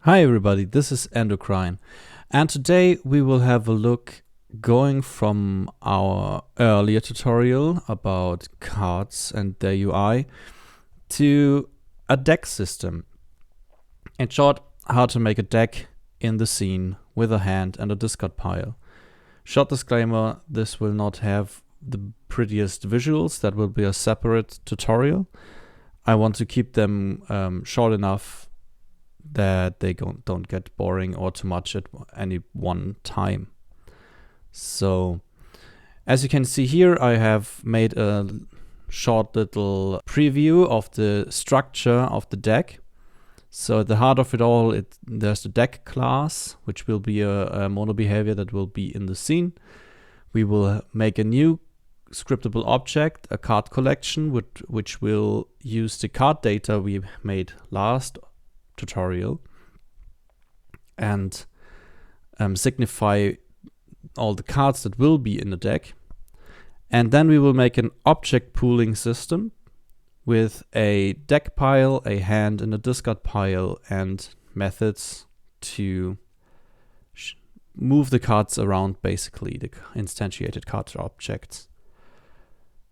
Hi everybody, this is Endocrine, and today we will have a look going from our earlier tutorial about cards and their UI to a deck system. In short, how to make a deck in the scene with a hand and a discard pile. Short disclaimer, this will not have the prettiest visuals, that will be a separate tutorial. I want to keep them short enough that they don't get boring or too much at any one time. So as you can see here, I have made a short little preview of the structure of the deck. So at the heart of it all, there's the deck class, which will be a mono behavior that will be in the scene. We will make a new scriptable object, a card collection, which will use the card data we made last tutorial and signify all the cards that will be in the deck. And then we will make an object pooling system with a deck pile, a hand, and a discard pile, and methods to move the cards around, basically the instantiated card objects.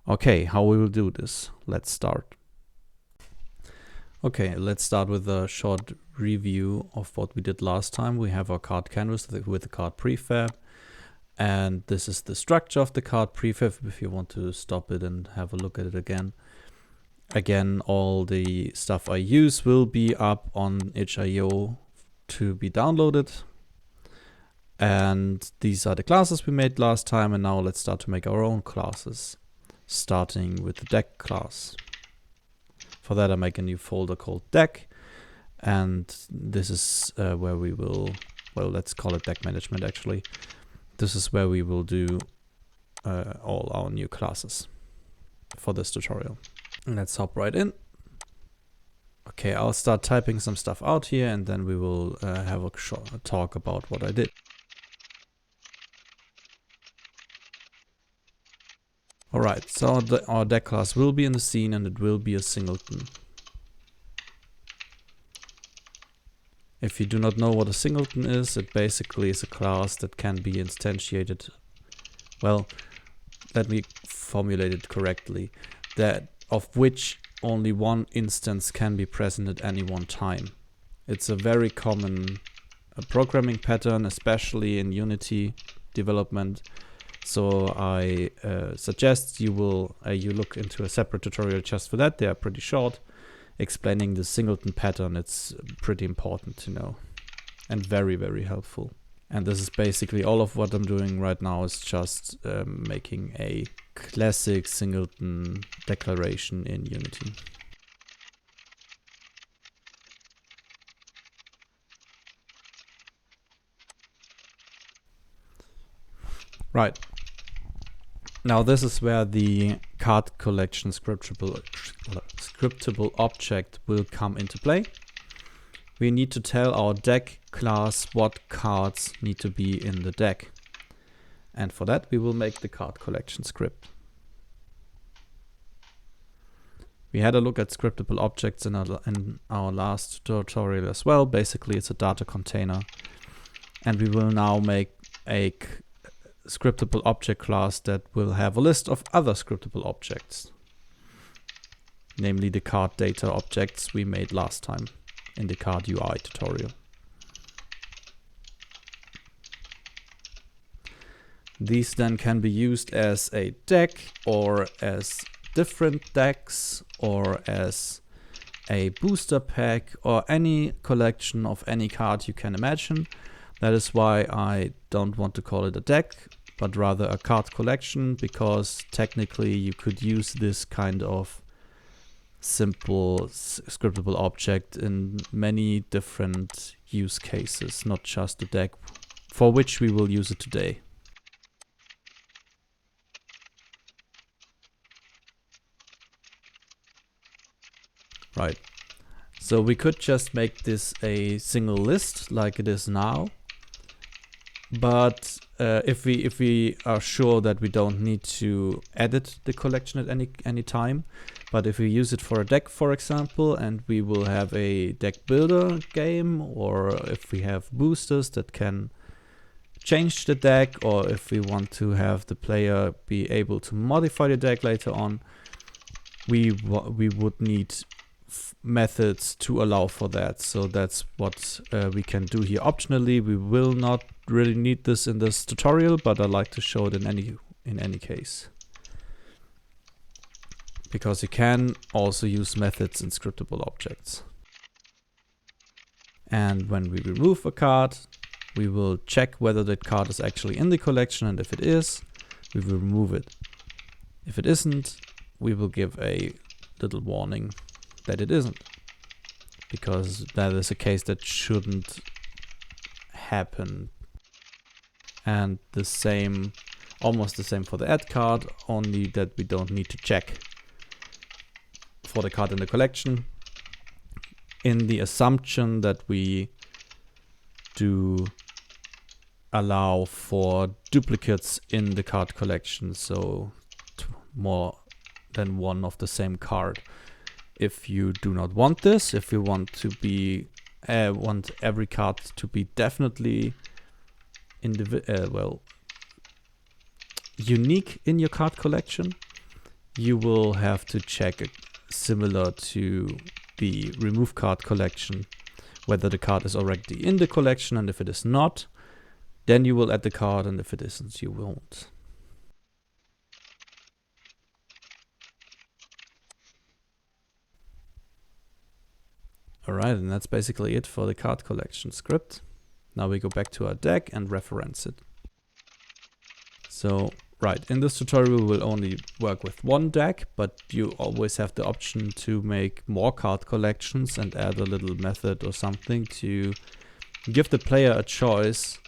Okay, how we will do this? Let's start. Okay, let's start with a short review of what we did last time. We have our card canvas with the card prefab, and this is the structure of the card prefab if you want to stop it and have a look at it again. Again, all the stuff I use will be up on itch.io to be downloaded. And these are the classes we made last time, and now let's start to make our own classes, starting with the deck class. For that, I make a new folder called deck, and this is where we will, well, let's call it deck management actually. This is where we will do all our new classes for this tutorial. Let's hop right in. Okay, I'll start typing some stuff out here, and then we will have a short talk about what I did. Alright, so our deck class will be in the scene, and it will be a singleton. If you do not know what a singleton is, it basically is a class that can be instantiated. Well, let me formulate it correctly. That of which only one instance can be present at any one time. It's a very common programming pattern, especially in Unity development. So I suggest you look into a separate tutorial just for that. They are pretty short, explaining the singleton pattern. It's pretty important to know and very, very helpful. And this is basically all of what I'm doing right now, is just making a classic singleton declaration in Unity. Right. Now this is where the card collection scriptable object will come into play. We need to tell our deck class what cards need to be in the deck. And for that we will make the card collection script. We had a look at scriptable objects in our last tutorial as well. Basically it's a data container. And we will now make a scriptable object class that will have a list of other scriptable objects, namely the card data objects we made last time in the card UI tutorial. These then can be used as a deck, or as different decks, or as a booster pack, or any collection of any card you can imagine. That is why I don't want to call it a deck, but rather a card collection, because technically you could use this kind of simple scriptable object in many different use cases, not just the deck, for which we will use it today. Right. So we could just make this a single list like it is now. But if we are sure that we don't need to edit the collection at any time. But if we use it for a deck, for example, and we will have a deck builder game, or if we have boosters that can change the deck, or if we want to have the player be able to modify the deck later on, we would need methods to allow for that. So that's what we can do here optionally. We will not really need this in this tutorial, but I like to show it in any case, because you can also use methods in scriptable objects. And when we remove a card, we will check whether that card is actually in the collection, and if it is, we will remove it. If it isn't, we will give a little warning that it isn't, because that is a case that shouldn't happen. And the same, almost the same for the add card, only that we don't need to check for the card in the collection, in the assumption that we do allow for duplicates in the card collection, so more than one of the same card. If you do not want this, if you want to be want every card to be definitely unique in your card collection, you will have to check it similar to the remove card collection, whether the card is already in the collection, and if it is not, then you will add the card, and if it isn't, you won't. Alright, and that's basically it for the card collection script. Now we go back to our deck and reference it. So, right, in this tutorial we'll only work with one deck, but you always have the option to make more card collections and add a little method or something to give the player a choice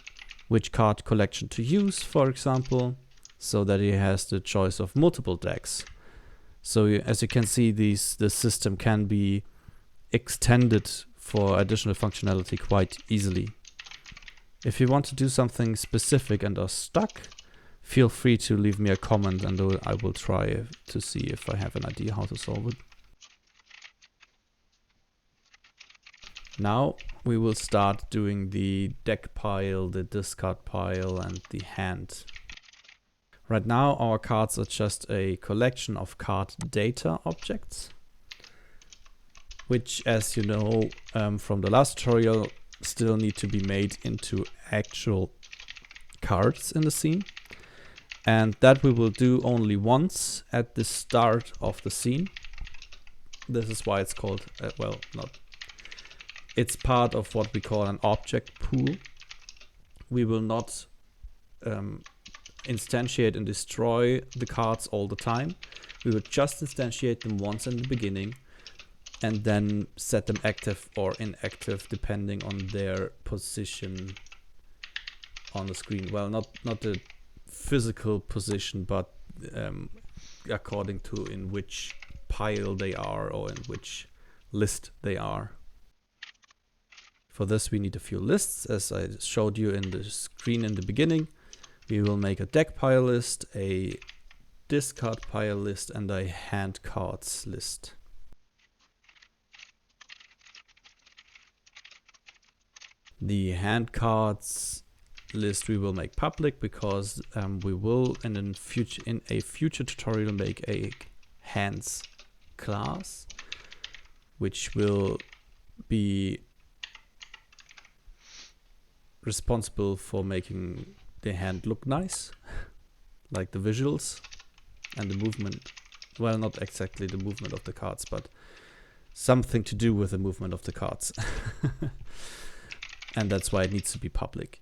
which card collection to use, for example, so that he has the choice of multiple decks. So as you can see, the system can be extended for additional functionality quite easily. If you want to do something specific and are stuck, feel free to leave me a comment, and I will try to see if I have an idea how to solve it. Now we will start doing the deck pile, the discard pile, and the hand. Right now our cards are just a collection of card data objects, which, as you know from the last tutorial, still need to be made into actual cards in the scene. And that we will do only once at the start of the scene. This is why it's called, it's part of what we call an object pool. We will not instantiate and destroy the cards all the time. We will just instantiate them once in the beginning, and then set them active or inactive depending on their position on the screen. Well, not the physical position, but according to in which pile they are or in which list they are. For this we need a few lists, as I showed you in the screen in the beginning. We will make a deck pile list, a discard pile list, and a hand cards list. The hand cards list we will make public, because we will in a future tutorial make a hands class, which will be responsible for making the hand look nice, like the visuals and the movement. Well, not exactly the movement of the cards, but something to do with the movement of the cards. And that's why it needs to be public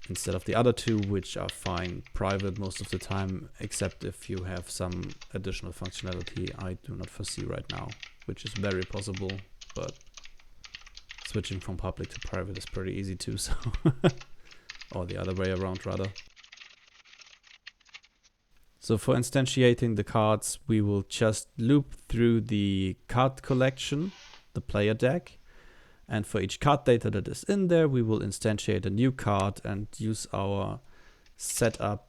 instead of the other two, which are fine private most of the time, except if you have some additional functionality I do not foresee right now, which is very possible, but switching from public to private is pretty easy too, so or the other way around rather. So for instantiating the cards, we will just loop through the card collection, the player deck, and for each card data that is in there, we will instantiate a new card and use our setup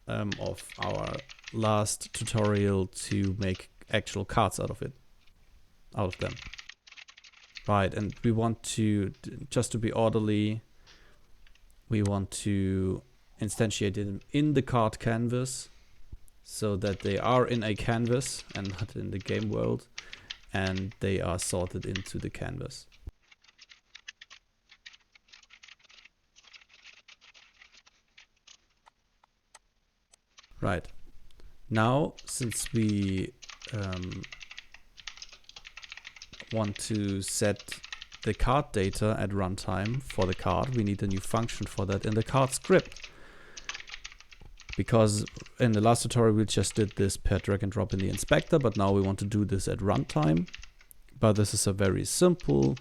of our last tutorial to make actual cards out of them. Right, and we want to, just to be orderly, we want to instantiate them in the card canvas so that they are in a canvas and not in the game world, and they are sorted into the canvas. Right, now since we want to set the card data at runtime for the card, we need a new function for that in the card script. Because in the last tutorial we just did this per drag and drop in the inspector, but now we want to do this at runtime. But this is a very simple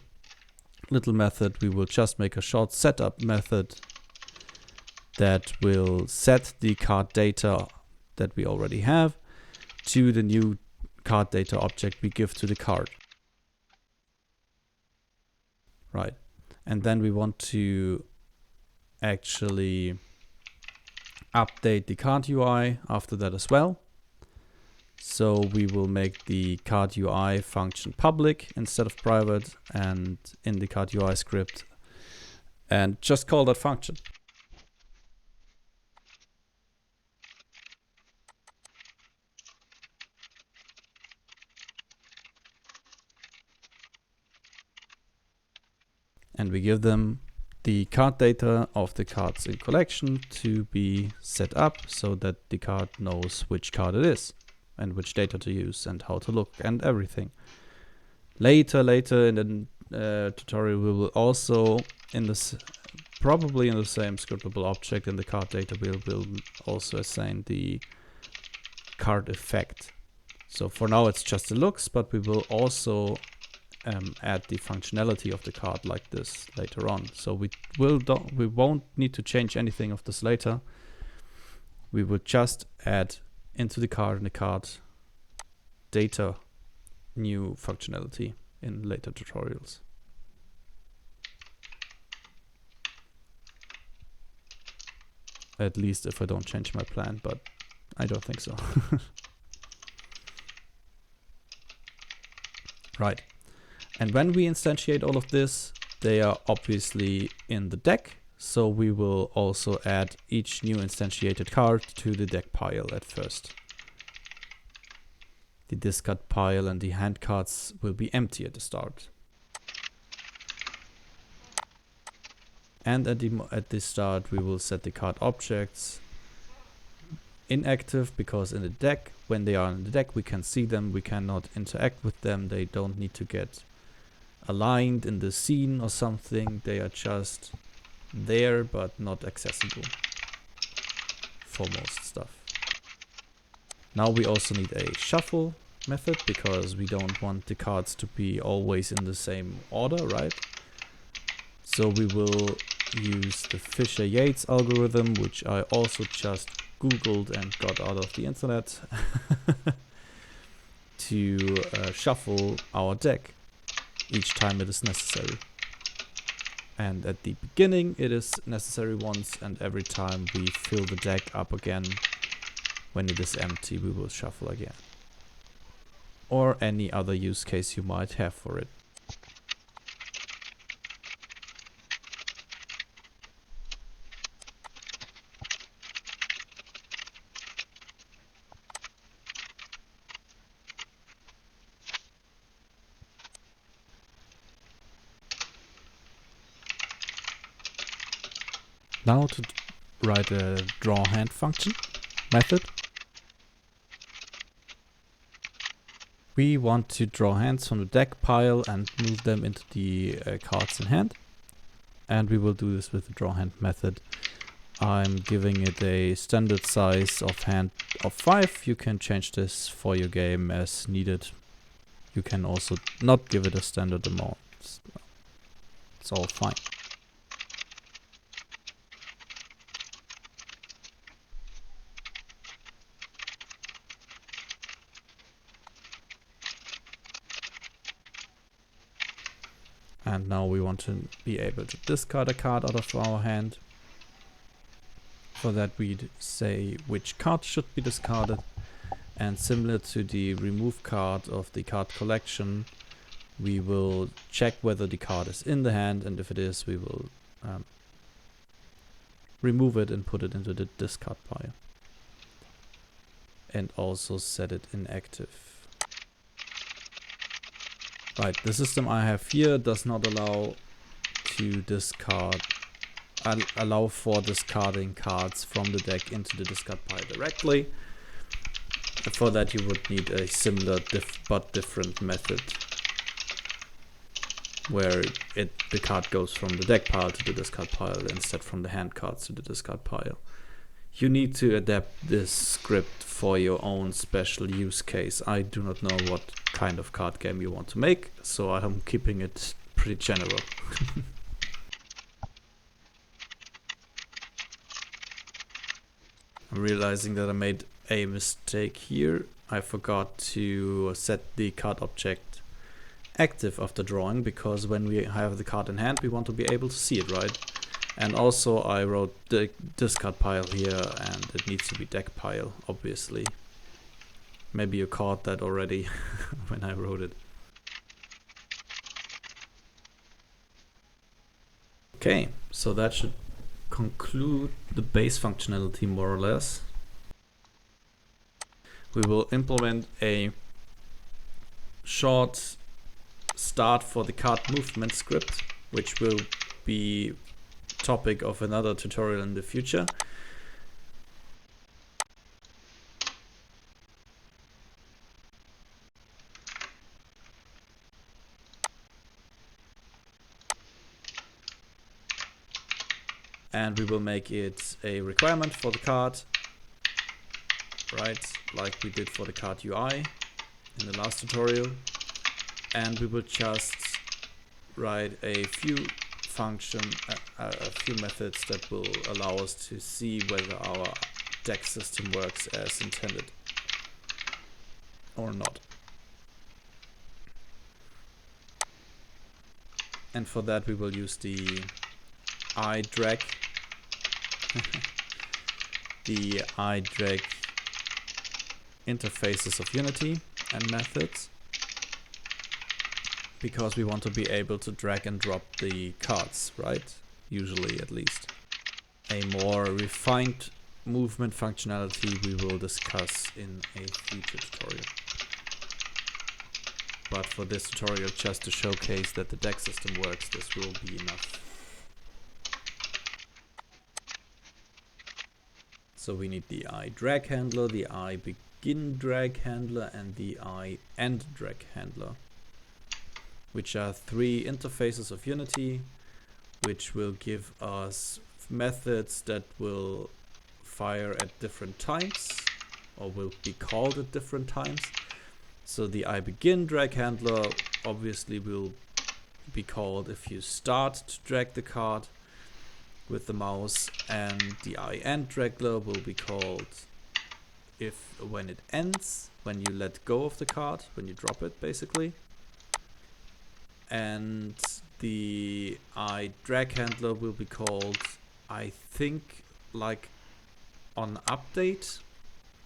little method. We will just make a short setup method that will set the card data that we already have to the new card data object we give to the card. Right, and then we want to actually update the card UI after that as well. So we will make the card UI function public instead of private, and in the card UI script, and just call that function. And we give them the card data of the cards in collection to be set up so that the card knows which card it is and which data to use and how to look and everything. Later in the tutorial we will also, probably in the same scriptable object in the card data, we will also assign the card effect. So for now it's just the looks, but we will also add the functionality of the card like this later on. So we won't need to change anything of this later. We will just add into the card and the card data new functionality in later tutorials. At least if I don't change my plan, but I don't think so. Right. And when we instantiate all of this, they are obviously in the deck. So we will also add each new instantiated card to the deck pile at first. The discard pile and the hand cards will be empty at the start. And at the start we will set the card objects inactive, because in the deck, when they are in the deck, we can see them, we cannot interact with them, they don't need to get aligned in the scene or something, they are just there but not accessible for most stuff. Now we also need a shuffle method, because we don't want the cards to be always in the same order, right? So we will use the Fisher-Yates algorithm, which I also just googled and got out of the internet to shuffle our deck each time it is necessary. And at the beginning it is necessary once, and every time we fill the deck up again when it is empty we will shuffle again. Or any other use case you might have for it. Now to write a draw hand function method. We want to draw hands from the deck pile and move them into the cards in hand. And we will do this with the draw hand method. I'm giving it a standard size of hand of 5. You can change this for your game as needed. You can also not give it a standard amount. It's all fine. And now we want to be able to discard a card out of our hand. For that we'd say which card should be discarded, and similar to the remove card of the card collection, we will check whether the card is in the hand, and if it is, we will remove it and put it into the discard pile. And also set it inactive. Right, the system I have here does not allow to discard, allow for discarding cards from the deck into the discard pile directly. For that you would need a similar but different method, where the card goes from the deck pile to the discard pile instead from the hand cards to the discard pile. You need to adapt this script for your own special use case. I do not know what kind of card game you want to make, so I'm keeping it pretty general. I'm realizing that I made a mistake here. I forgot to set the card object active after drawing, because when we have the card in hand we want to be able to see it, right? And also I wrote the discard pile here, and it needs to be deck pile, obviously. Maybe you caught that already when I wrote it. Okay, so that should conclude the base functionality more or less. We will implement a short start for the card movement script, which will be topic of another tutorial in the future. And we will make it a requirement for the card, right, like we did for the card UI in the last tutorial. And we will just write a few methods that will allow us to see whether our deck system works as intended or not. And for that we will use the iDrag the iDrag interfaces of Unity and methods, because we want to be able to drag and drop the cards, right? Usually, at least. A more refined movement functionality we will discuss in a future tutorial. But for this tutorial, just to showcase that the deck system works, this will be enough. So we need the iDrag handler, the iBegin drag handler, and the iEnd drag handler, which are three interfaces of Unity, which will give us methods that will fire at different times, or will be called at different times. So the iBegin drag handler obviously will be called if you start to drag the card with the mouse, and the iEnd dragler will be called when it ends, when you let go of the card, when you drop it basically. And the iDrag handler will be called, I think, like on update,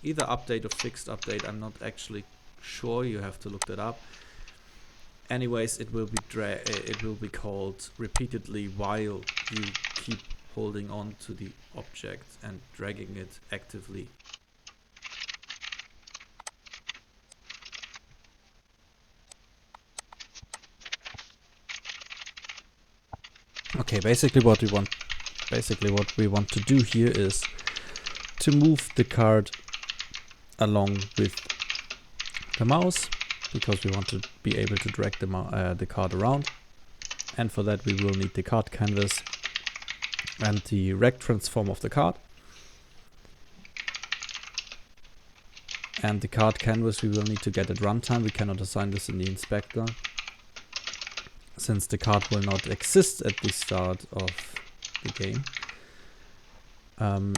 either update or fixed update. I'm not actually sure, you have to look that up. Anyways, it will be called repeatedly while you keep holding on to the object and dragging it actively. Okay, basically what we want to do here is to move the card along with the mouse, because we want to be able to drag the card around. And for that we will need the card canvas and the rect transform of the card. And the card canvas we will need to get at runtime. We cannot assign this in the inspector, since the card will not exist at the start of the game.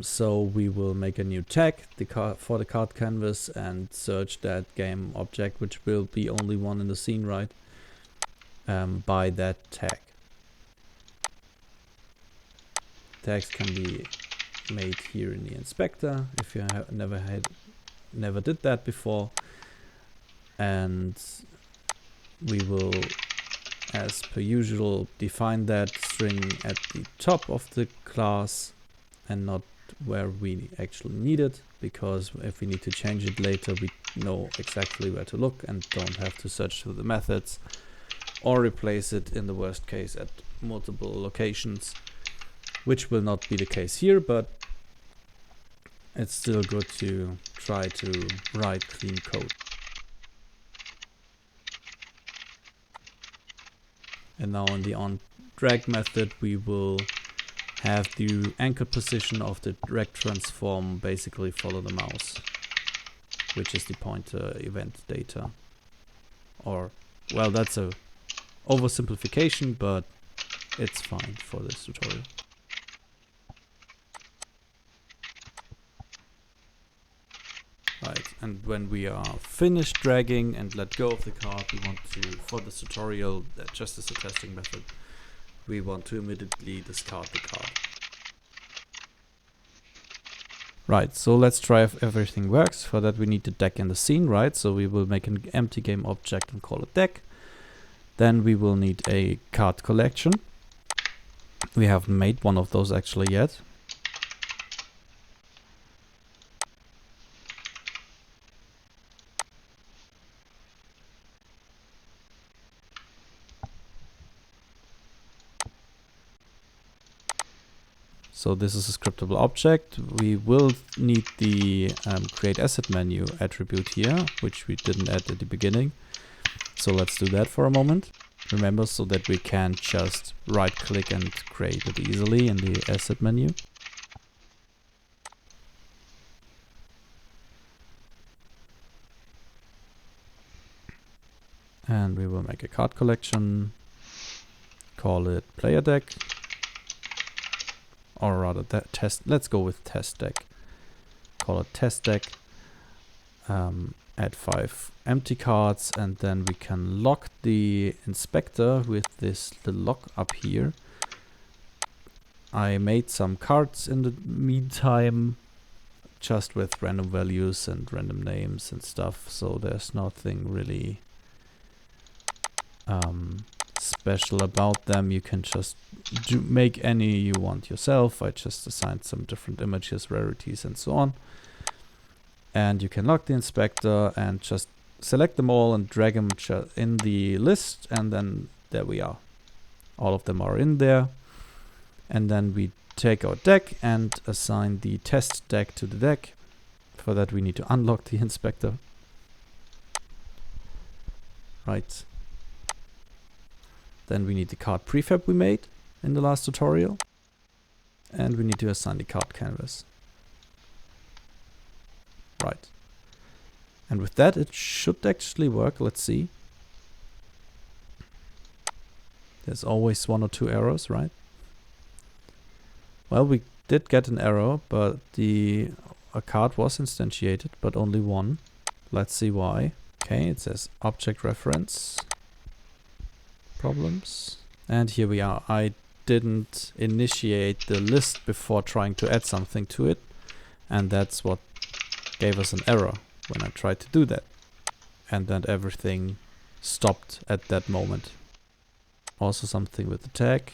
So we will make a new tag for the card canvas and search that game object, which will be only one in the scene, right? By that tag. Tags can be made here in the inspector if you never did that before. And we will, as per usual, define that string at the top of the class and not where we actually need it, because if we need to change it later, we know exactly where to look and don't have to search through the methods or replace it in the worst case at multiple locations, which will not be the case here, but it's still good to try to write clean code. And now in the onDrag method, we will have the anchor position of the drag transform basically follow the mouse, which is the pointer event data. Or, well, that's a oversimplification, but it's fine for this tutorial. Right, and when we are finished dragging and let go of the card, we want to, for this tutorial, just as a testing method, we want to immediately discard the card. Right, so let's try if everything works. For that we need the deck in the scene, right? So we will make an empty game object and call it deck. Then we will need a card collection. We haven't made one of those actually yet. So this is a scriptable object. We will need the create asset menu attribute here, which we didn't add at the beginning. So let's do that for a moment. Remember, so that we can just right click and create it easily in the asset menu. And we will make a card collection, call it player deck. Or rather that test, let's go with test deck. Call it test deck. Add 5 empty cards, and then we can lock the inspector with this little lock up here. I made some cards in the meantime, just with random values and random names and stuff, so there's nothing really special about them. You can just make any you want yourself. I just assigned some different images, rarities, and so on. And you can lock the inspector and just select them all and drag them in the list, and then there we are. All of them are in there. And then we take our deck and assign the test deck to the deck. For that we need to unlock the inspector. Right. Then we need the card prefab we made in the last tutorial. And we need to assign the card canvas. Right. And with that it should actually work. Let's see. There's always 1 or 2 errors, right? Well, we did get an error, but a card was instantiated, but only one. Let's see why. Okay, it says object reference problems. And here we are. I didn't initiate the list before trying to add something to it. And that's what gave us an error when I tried to do that. And then everything stopped at that moment. Also something with the tag.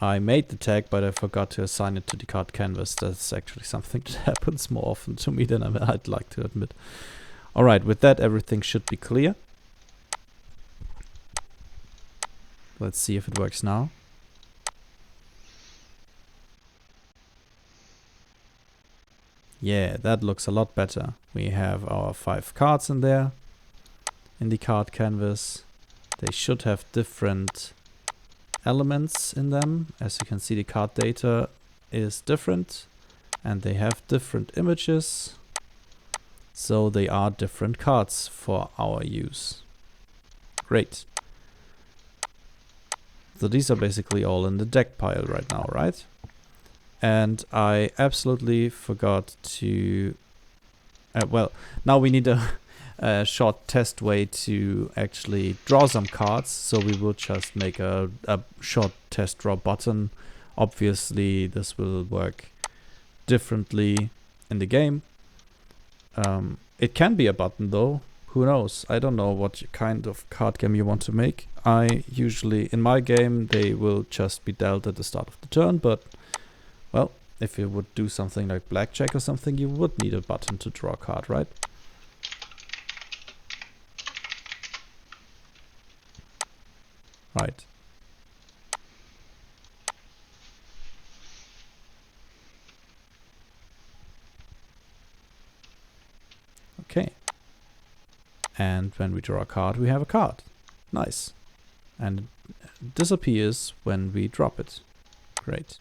I made the tag, but I forgot to assign it to the card canvas. That's actually something that happens more often to me than I'd like to admit. Alright, with that everything should be clear. Let's see if it works now. Yeah, that looks a lot better. We have our 5 cards in there, in the card canvas. They should have different elements in them. As you can see, the card data is different, and they have different images. So they are different cards for our use. Great. So these are basically all in the deck pile right now, right? And I absolutely forgot to... well, now we need a short test way to actually draw some cards. So we will just make a short test draw button. Obviously, this will work differently in the game. It can be a button though. Who knows? I don't know what kind of card game you want to make. I usually, in my game, they will just be dealt at the start of the turn, but, well, if you would do something like blackjack or something, you would need a button to draw a card, right? Right. Okay. And when we draw a card, we have a card. Nice. And it disappears when we drop it. Great.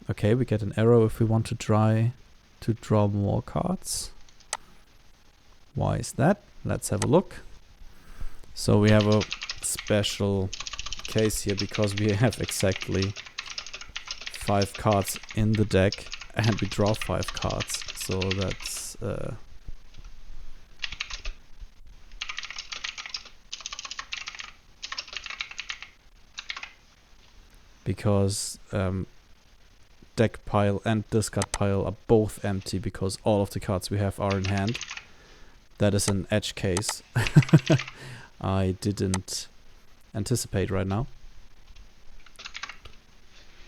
Okay, we get an arrow if we want to try to draw more cards. Why is that? Let's have a look. So we have a special case here because we have exactly 5 cards in the deck and we draw 5 cards. So that's because deck pile and discard pile are both empty because all of the cards we have are in hand. That is an edge case. I didn't anticipate right now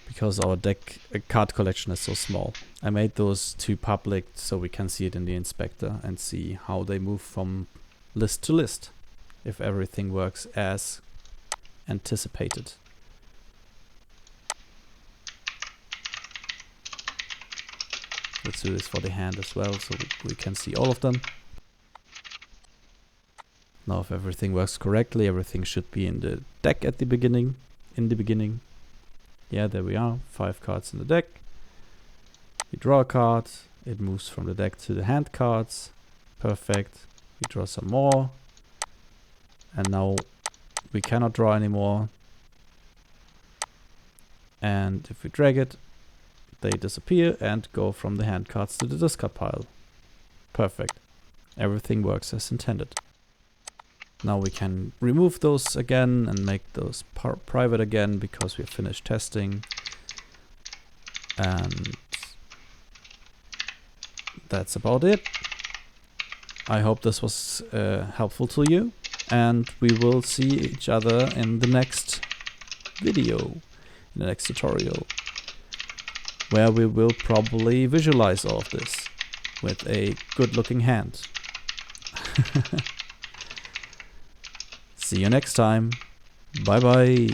because our deck card collection is so small. I made those 2 public so we can see it in the inspector and see how they move from list to list if everything works as anticipated. Let's do this for the hand as well so we can see all of them. Now if everything works correctly, everything should be in the deck at the beginning. Yeah, there we are. 5 cards in the deck. We draw a card. It moves from the deck to the hand cards. Perfect. We draw some more. And now we cannot draw anymore. And if we drag it, they disappear and go from the hand cards to the discard pile. Perfect. Everything works as intended. Now we can remove those again and make those private again because we have finished testing. And that's about it. I hope this was helpful to you. And we will see each other in the next video, in the next tutorial, where we will probably visualize all of this with a good looking hand. See you next time. Bye bye.